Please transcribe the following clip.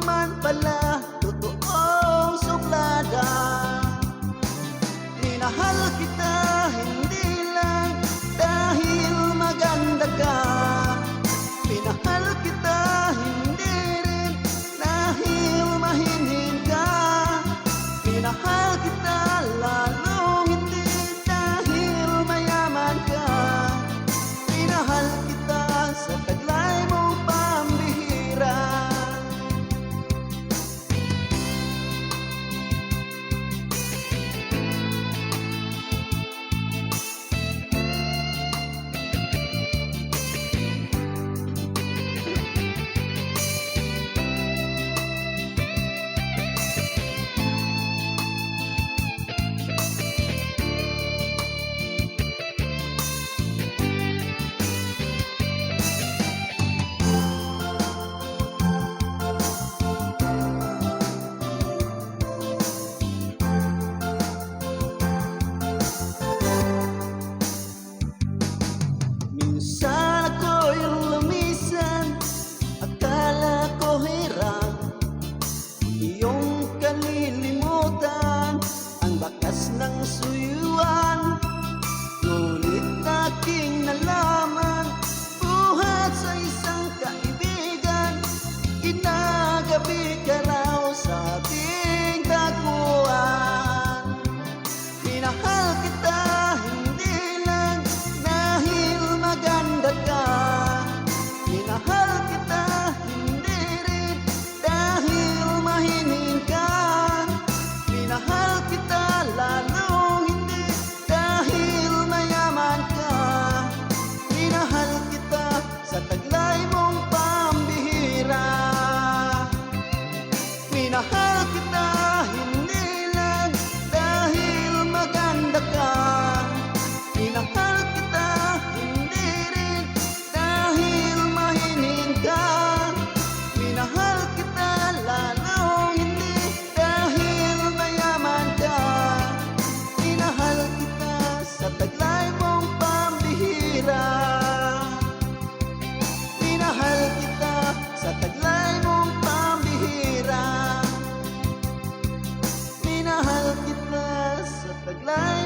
naman pala totoong suplada. Minahal kita hindi lang dahil maganda ka. Minahal kita hindi rin dahil mahinhin ka. Minahal kita lalong hindi dahil mayaman ka. Minahal kita sa taglay mong pambihira. Minsan ako'y lumisan, akala ko hirap iyong kalilimutan ang bakas ng suyuan. Ngunit aking nalaman, buhat sa isang kaibigan, ginagabi ka raw sa ating tagpuan. Minahal kita hindi lang dahil maganda ka. Minahal kita hindi rin dahil mahining ka. Minahal kita lalong hindi dahil mayaman ka. Minahal kita sa taglay mong pambihira. Minahal kita hindi lang dahil maganda ka. Minahal kita hindi rin dahil mahining ka. Minahal kita lalong hindi dahil mayaman ka. Minahal kita sa taglay mong pambihira. Minahal kita sa taglay mong pambihira. Minahal kita sa taglay